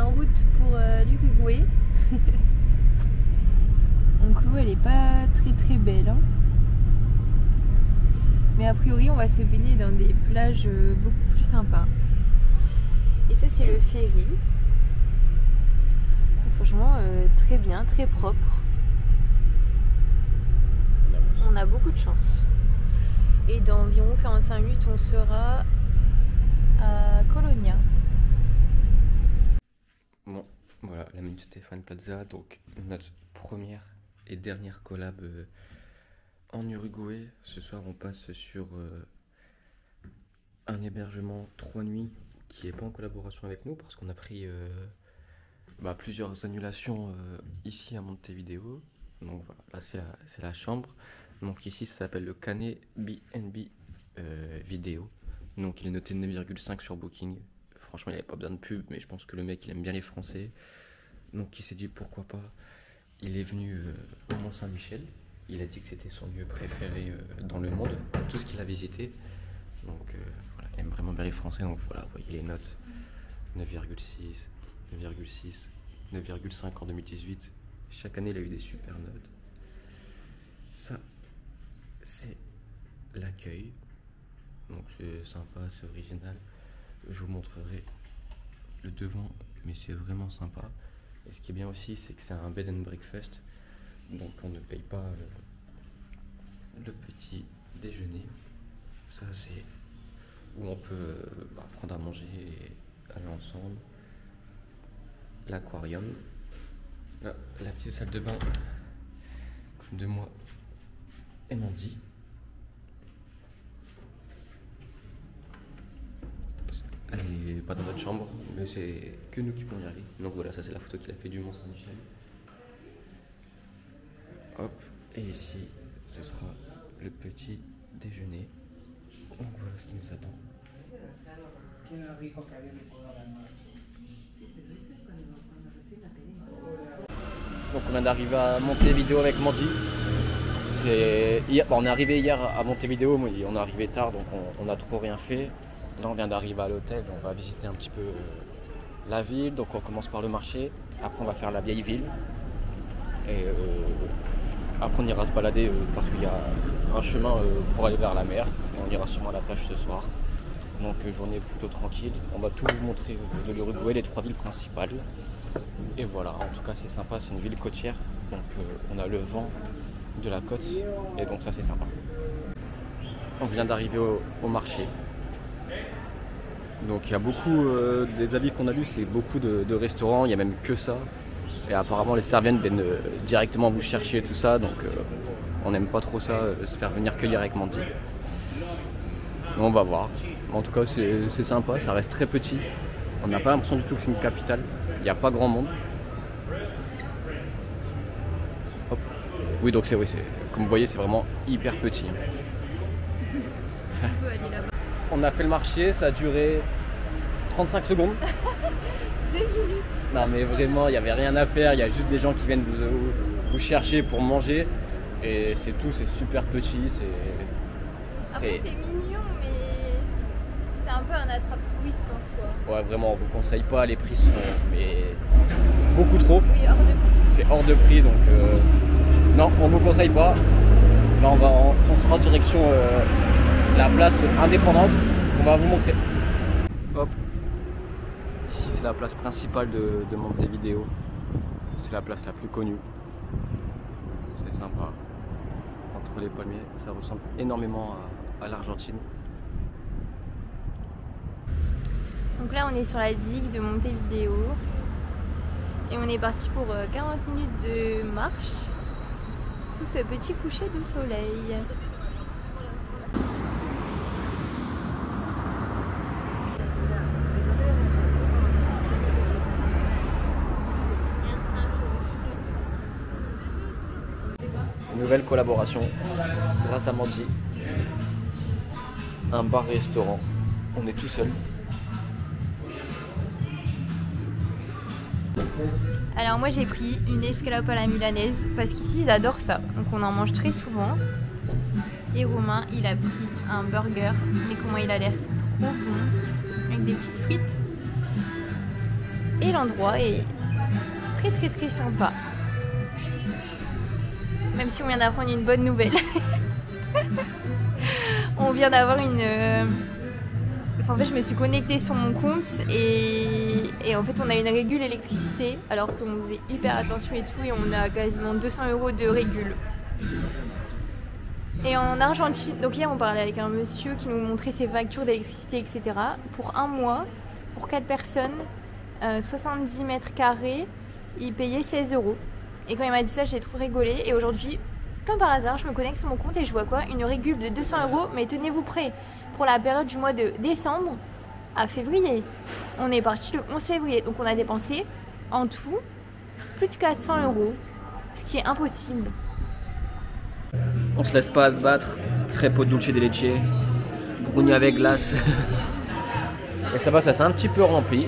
en route pour l'Uruguay. Donc l'eau elle est pas très belle, hein. Mais a priori on va se baigner dans des plages beaucoup plus sympas. Et ça c'est le ferry. Et franchement très bien, très propre. On a beaucoup de chance. Et dans environ 45 minutes on sera à Colonia. Bon, voilà la minute Stéphane Plaza, donc notre première et dernière collab en Uruguay. Ce soir on passe sur un hébergement 3 nuits qui n'est pas en collaboration avec nous parce qu'on a pris plusieurs annulations ici à Montevideo. Donc voilà, là c'est la chambre. Donc ici ça s'appelle le Cane BNB vidéo. Donc il est noté 9,5 sur Booking. Franchement il n'y avait pas besoin de pub, mais je pense que le mec il aime bien les Français. Donc il s'est dit pourquoi pas. Il est venu au Mont-Saint-Michel. Il a dit que c'était son lieu préféré dans le monde, tout ce qu'il a visité. Donc voilà, il aime vraiment bien les Français. Donc voilà, vous voyez les notes. 9,6, 9,6, 9,5 en 2018. Chaque année il a eu des super notes. Ça, c'est l'accueil. Donc c'est sympa, c'est original. Je vous montrerai le devant, mais c'est vraiment sympa. Et ce qui est bien aussi, c'est que c'est un bed and breakfast. Donc on ne paye pas le petit déjeuner. Ça c'est où on peut prendre à manger et aller ensemble. L'aquarium. La petite salle de bain de moi et Mandy. Elle n'est pas dans notre chambre, mais c'est que nous qui pouvons y aller. Donc voilà, ça c'est la photo qu'il a fait du Mont-Saint-Michel. Hop, et ici, ce sera le petit déjeuner. Donc voilà ce qui nous attend. Donc on vient d'arriver à Montevideo avec Mandy. On est arrivé hier à Montevideo, mais on est arrivé tard, donc on n'a trop rien fait. Là on vient d'arriver à l'hôtel, on va visiter un petit peu la ville. Donc on commence par le marché, après on va faire la vieille ville. Et après on ira se balader parce qu'il y a un chemin pour aller vers la mer. Et on ira sûrement à la plage ce soir. Donc journée plutôt tranquille. On va tout vous montrer de l'Uruguay, les 3 villes principales. Et voilà, en tout cas c'est sympa, c'est une ville côtière. Donc on a le vent de la côte et donc ça c'est sympa. On vient d'arriver au marché. Donc il y a beaucoup, des avis qu'on a lus, c'est beaucoup de restaurants, il y a même que ça. Et apparemment les servantes viennent directement vous chercher tout ça, donc on n'aime pas trop ça, se faire venir cueillir avec Mandy. Mais on va voir. En tout cas c'est sympa, ça reste très petit. On n'a pas l'impression du tout que c'est une capitale, il n'y a pas grand monde. Hop. Oui donc comme vous voyez c'est vraiment hyper petit. On peut aller là-bas. On a fait le marché, ça a duré 35 secondes. 2 minutes. Non mais vraiment, il n'y avait rien à faire, il y a juste des gens qui viennent vous chercher pour manger. Et c'est tout, c'est super petit. Après c'est mignon, mais c'est un peu un attrape-touriste en soi. Ouais vraiment, on vous conseille pas, les prix sont beaucoup trop. Oui, hors de prix. C'est hors de prix, donc non, on vous conseille pas. Là on sera en direction la place indépendante qu'on va vous montrer. Hop. Ici c'est la place principale de Montevideo. C'est la place la plus connue. C'est sympa. Entre les palmiers, ça ressemble énormément à l'Argentine. Donc là on est sur la digue de Montevideo. Et on est parti pour 40 minutes de marche sous ce petit coucher de soleil. Nouvelle collaboration grâce à Mandy. Un bar-restaurant. On est tout seul. Alors moi j'ai pris une escalope à la milanaise parce qu'ici ils adorent ça. Donc on en mange très souvent. Et Romain il a pris un burger. Mais comment il a l'air trop bon. Avec des petites frites. Et l'endroit est très très très sympa. Même si on vient d'apprendre une bonne nouvelle. On vient d'avoir une... Enfin, en fait, je me suis connectée sur mon compte et en fait, on a une régule électricité alors qu'on faisait hyper attention et tout et on a quasiment 200 € de régule. Et en Argentine, donc hier on parlait avec un monsieur qui nous montrait ses factures d'électricité, etc. Pour un mois, pour 4 personnes, 70 mètres carrés, il payait 16 €. Et quand il m'a dit ça, j'ai trop rigolé. Et aujourd'hui, comme par hasard, je me connecte sur mon compte et je vois quoi? Une régule de 200 €, mais tenez-vous prêts, pour la période du mois de décembre à février. On est parti le 11 février, donc on a dépensé en tout plus de 400 €, ce qui est impossible. On se laisse pas abattre, crêpe au dulce de leche, brownie avec glace. Et ça va, ça s'est un petit peu rempli.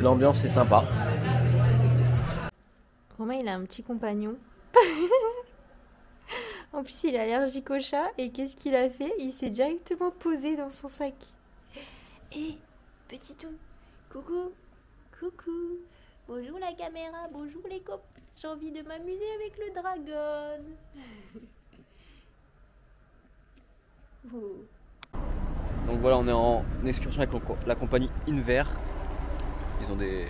L'ambiance est sympa. Romain, il a un petit compagnon. En plus, il est allergique au chat. Et qu'est-ce qu'il a fait? Il s'est directement posé dans son sac. Hé, petit tout, coucou, coucou. Bonjour la caméra, bonjour les copains. J'ai envie de m'amuser avec le dragon. Oh. Donc voilà, on est en excursion avec la compagnie Inver. Ils ont des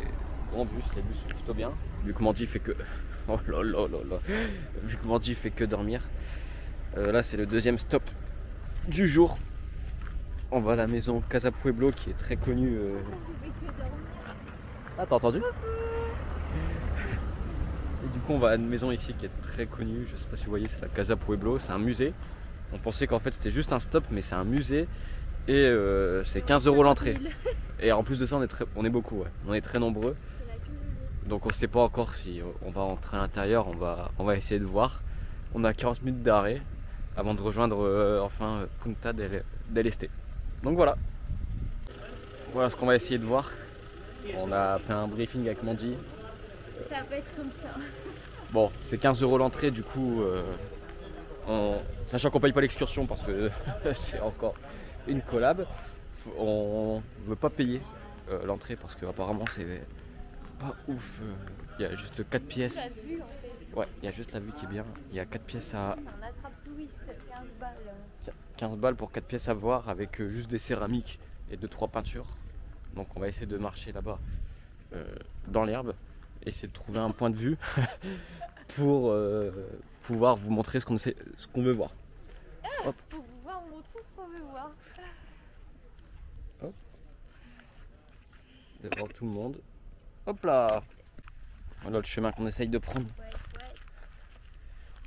grands bus, les bus sont plutôt bien. Vu que Mandy fait que... Oh là là là là. Vu que Mandy fait que dormir. Là c'est le deuxième stop du jour. On va à la maison Casa Pueblo qui est très connue. Ah, t'as entendu? Et du coup on va à une maison ici qui est très connue. Je sais pas si vous voyez, c'est la Casa Pueblo. C'est un musée. On pensait qu'en fait c'était juste un stop, mais c'est un musée. Et c'est 15 € l'entrée. Et en plus de ça, on est beaucoup, ouais. On est très nombreux. Donc on ne sait pas encore si on va rentrer à l'intérieur. On va essayer de voir. On a 40 minutes d'arrêt avant de rejoindre enfin Punta del Este. Donc voilà. Voilà ce qu'on va essayer de voir. On a fait un briefing avec Mandy. Ça va pas être comme ça. Bon, c'est 15 € l'entrée, du coup, sachant qu'on paye pas l'excursion parce que c'est encore une collab, on veut pas payer l'entrée parce que apparemment c'est pas ouf. Il y a juste 4 pièces. La vue, en fait. Ouais, il y a juste la vue qui est bien. Il y a 4 pièces à... On attrape touriste, 15 balles. 15 balles pour 4 pièces à voir avec juste des céramiques et 2-3 peintures. Donc on va essayer de marcher là-bas dans l'herbe, essayer de trouver un point de vue pour pouvoir vous montrer ce qu'on veut voir. Hop. Pour pouvoir montrer ce qu'on veut voir. Hop. Devant tout le monde. Hop là. Voilà le chemin qu'on essaye de prendre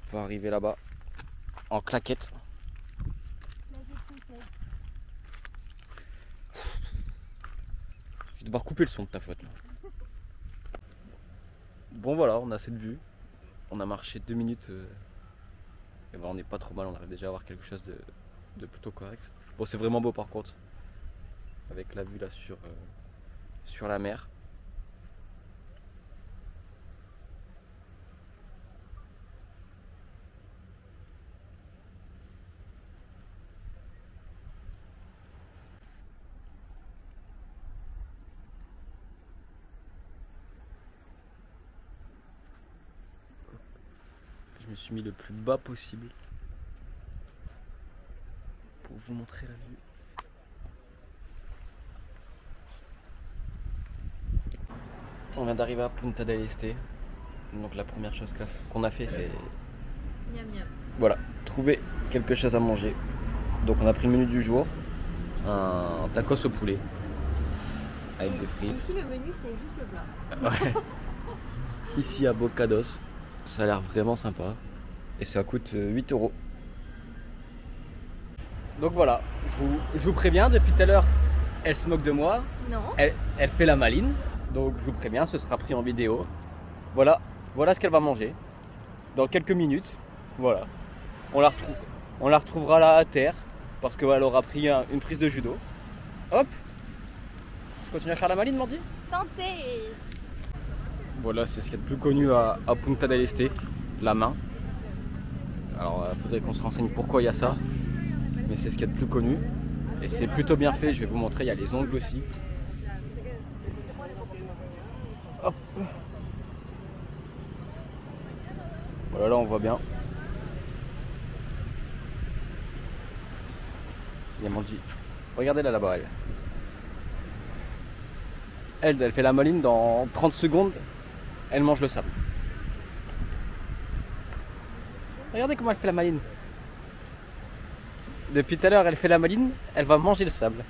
pour arriver là-bas en claquette. Je vais devoir couper le son de ta faute là. Bon voilà, on a cette vue. On a marché 2 minutes. Et ben, on n'est pas trop mal, on arrive déjà à avoir quelque chose de plutôt correct. Bon, c'est vraiment beau par contre. Avec la vue là sur la mer. Je me suis mis le plus bas possible pour vous montrer la vue. On vient d'arriver à Punta del Este. Donc la première chose qu'on a fait, c'est Miam miam. voilà, trouver quelque chose à manger. Donc on a pris le menu du jour, un tacos au poulet avec des frites. Ici le menu c'est juste le plat. Ouais. Ici à Bocados, ça a l'air vraiment sympa et ça coûte 8 €. Donc voilà, je vous préviens, depuis tout à l'heure, elle se moque de moi. Non. Elle fait la maline, donc je vous préviens, ce sera pris en vidéo. Voilà ce qu'elle va manger dans quelques minutes. Voilà, on la retrouvera là à terre parce qu'elle aura pris une prise de judo. Hop, tu continues à faire la maline, Mandy? Santé. Voilà, c'est ce qu'il y a de plus connu à Punta del Este, la main. Alors il faudrait qu'on se renseigne pourquoi il y a ça, mais c'est ce qu'il y a de plus connu. Et c'est plutôt bien fait, je vais vous montrer, il y a les ongles aussi. Voilà, là on voit bien. Il y a Mandy. Regardez-la là-bas, elle fait la maline, dans 30 secondes, elle mange le sable. Regardez comment elle fait la maline. Depuis tout à l'heure, elle fait la maline, elle va manger le sable.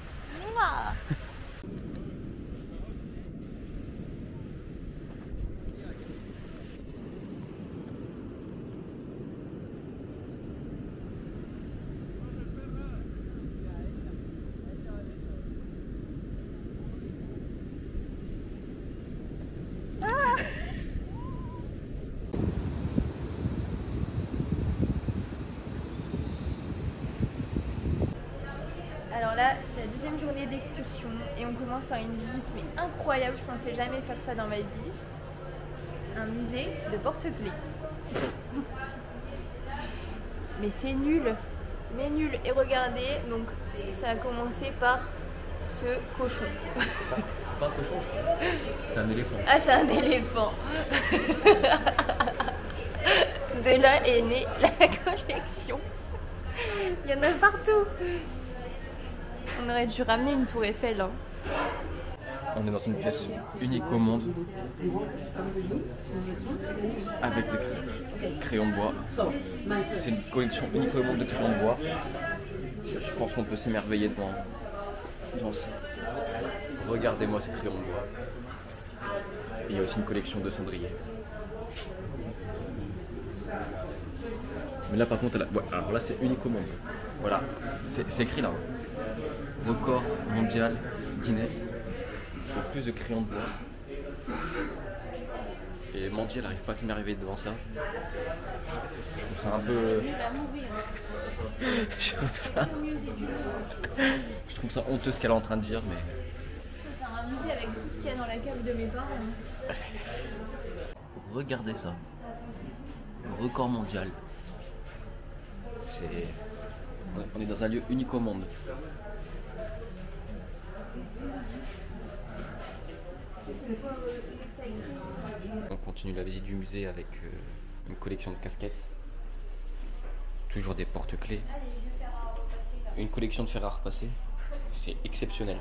Alors là, c'est la deuxième journée d'excursion et on commence par une visite mais incroyable, je pensais jamais faire ça dans ma vie. Un musée de porte-clés. Mais c'est nul, mais nul. Et regardez, donc ça a commencé par ce cochon. C'est pas un cochon, je crois. C'est un éléphant. Ah, c'est un éléphant. De là est née la collection. Il y en a partout. On aurait dû ramener une tour Eiffel. Hein. On est dans une pièce unique au monde. Avec des crayons de bois. C'est une collection unique au monde de crayons de bois. Je pense qu'on peut s'émerveiller devant ça. Regardez-moi ces crayons de bois. Et il y a aussi une collection de cendriers. Mais là par contre, alors là c'est unique au monde. Voilà, c'est écrit là. Record mondial Guinness. Le plus de crayons de bois. Et Mandy elle n'arrive pas à s'émerveiller devant ça. Je trouve ça un peu. Je trouve ça honteux ce qu'elle est en train de dire, mais. Je peux faire un musée avec tout ce qu'il y a dans la cave de mes parents. Regardez ça. Le record mondial. On est dans un lieu unique au monde. On continue la visite du musée avec une collection de casquettes. Toujours des porte-clés. Une collection de fer à repasser. C'est exceptionnel.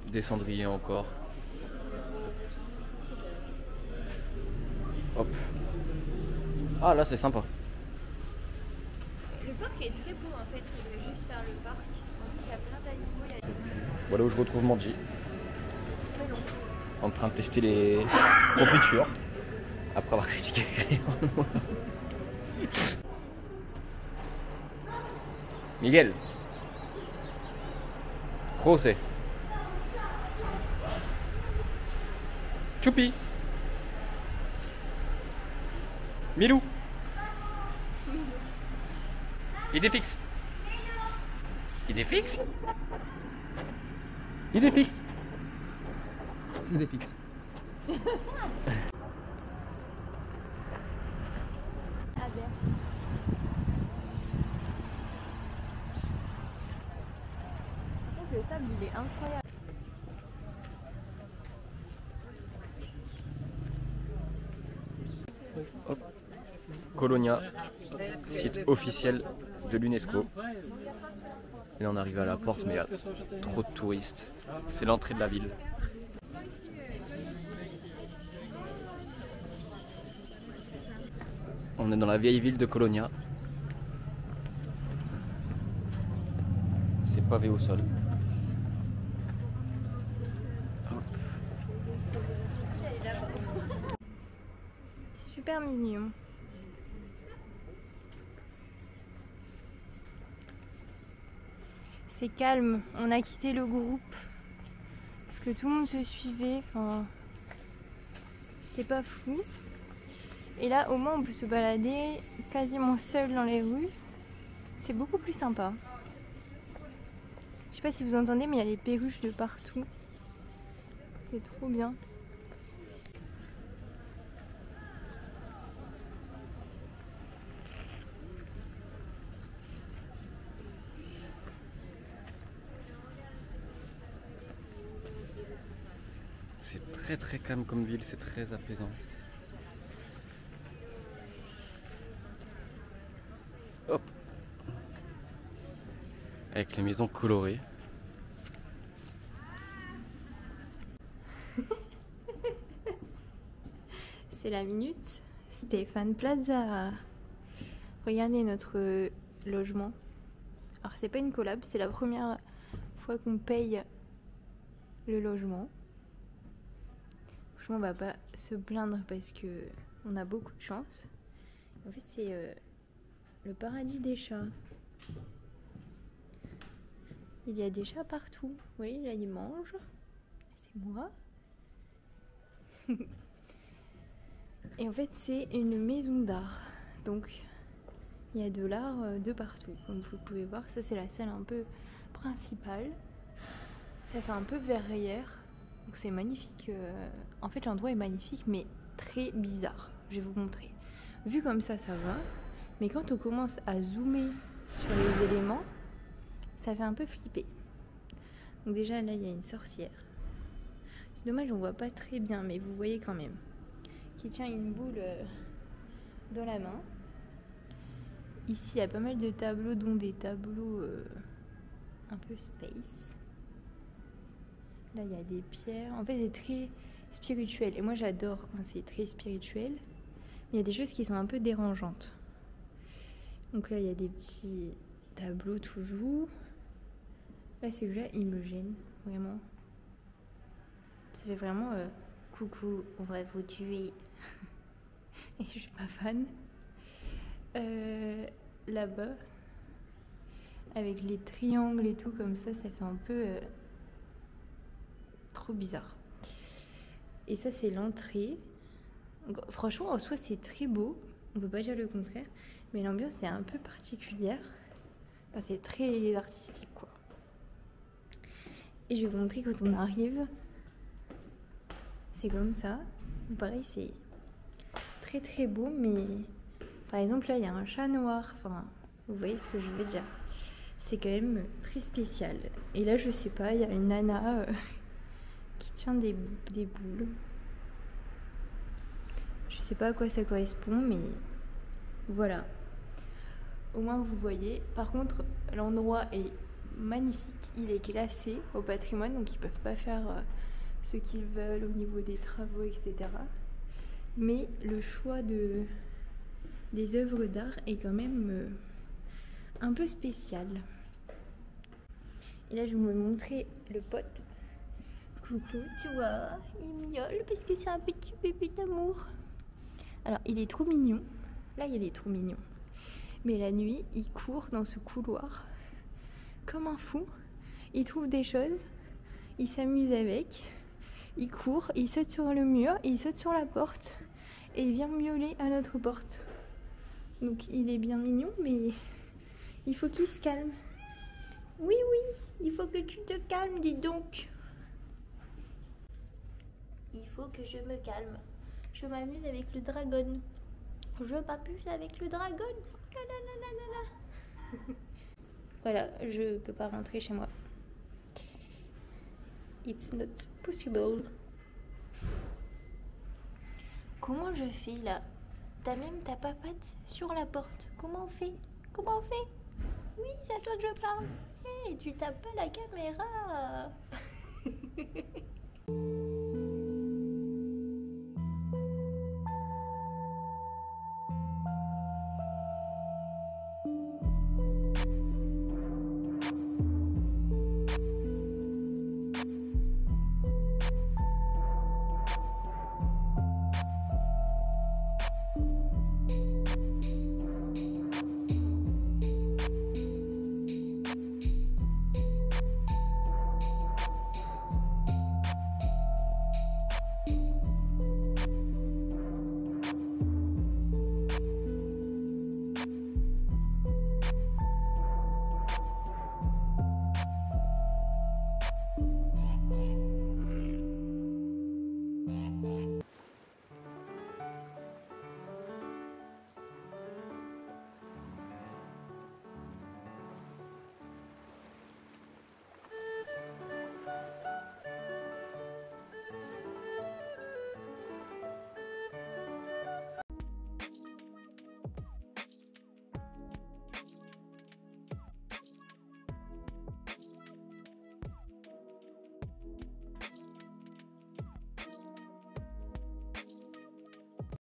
Des cendriers encore. Hop. Ah là c'est sympa. Le parc est très beau en fait, on veut juste faire le parc. En plus il y a plein d'animaux. Voilà où je retrouve Mandy. En train de tester les confitures. Après avoir critiqué les crayons. Miguel. José. Choupi. Milou. Idée fixe. Idée fixe. Idée fixe. C'est idée fixe. Le sable il est incroyable. Hop. Colonia, site officiel de l'UNESCO. Et là on arrive à la porte mais il y a trop de touristes. C'est l'entrée de la ville. On est dans la vieille ville de Colonia. C'est pavé au sol. Hop. C'est super mignon. C'est calme, on a quitté le groupe parce que tout le monde se suivait, enfin c'était pas fou. Et là au moins on peut se balader quasiment seul dans les rues, c'est beaucoup plus sympa. Je sais pas si vous entendez mais il y a les perruches de partout, c'est trop bien. c'est très très calme comme ville, c'est très apaisant. Hop. Avec les maisons colorées. C'est la minute Stéphane Plaza. Regardez notre logement. Alors c'est pas une collab, c'est la première fois qu'on paye le logement. Franchement on va pas se plaindre parce que on a beaucoup de chance. En fait c'est le paradis des chats. Il y a des chats partout. Vous voyez là ils mangent. C'est moi. Et en fait c'est une maison d'art. Donc il y a de l'art de partout. Comme vous pouvez voir, ça c'est la salle un peu principale. Ça fait un peu verrière. Donc c'est magnifique. En fait l'endroit est magnifique mais très bizarre. Je vais vous montrer. Vu comme ça va. Mais quand on commence à zoomer sur les éléments, ça fait un peu flipper. Donc déjà là il y a une sorcière. C'est dommage on voit pas très bien mais vous voyez quand même. Qui tient une boule dans la main. Ici il y a pas mal de tableaux dont des tableaux un peu space. Là il y a des pierres. En fait c'est très spirituel et moi j'adore quand c'est très spirituel. Mais il y a des choses qui sont un peu dérangeantes. Donc là il y a des petits tableaux toujours. Là celui-là il me gêne vraiment. Ça fait vraiment coucou on va vous tuer. Et je suis pas fan. Là-bas avec les triangles et tout comme ça fait un peu trop bizarre. Et ça c'est l'entrée. Franchement en soi c'est très beau, on peut pas dire le contraire, mais l'ambiance est un peu particulière. Enfin, c'est très artistique quoi. Et je vais vous montrer quand on arrive. C'est comme ça. Pareil c'est très très beau mais par exemple là il y a un chat noir. Enfin vous voyez ce que je veux dire. C'est quand même très spécial. Et là je sais pas, il y a une nana qui tient des boules. Je sais pas à quoi ça correspond mais voilà. Au moins vous voyez. Par contre l'endroit est magnifique. Il est classé au patrimoine donc ils peuvent pas faire ce qu'ils veulent au niveau des travaux etc. Mais le choix des œuvres d'art est quand même un peu spécial. Et là je vais vous montrer le pote. Coucou, tu vois, il miaule parce que c'est un petit bébé d'amour. Alors il est trop mignon. Là il est trop mignon. Mais la nuit il court dans ce couloir comme un fou. Il trouve des choses. Il s'amuse avec. Il court, il saute sur le mur, il saute sur la porte. Et il vient miauler à notre porte. Donc il est bien mignon mais il faut qu'il se calme. Oui, il faut que tu te calmes, dis donc. Il faut que je me calme. Je m'amuse avec le dragon. Je m'amuse avec le dragon. Voilà, je peux pas rentrer chez moi. It's not possible. Comment je fais là? T'as même ta papate sur la porte. Comment on fait? Comment on fait? Oui, c'est à toi que je parle. Hé, tu tapes pas la caméra.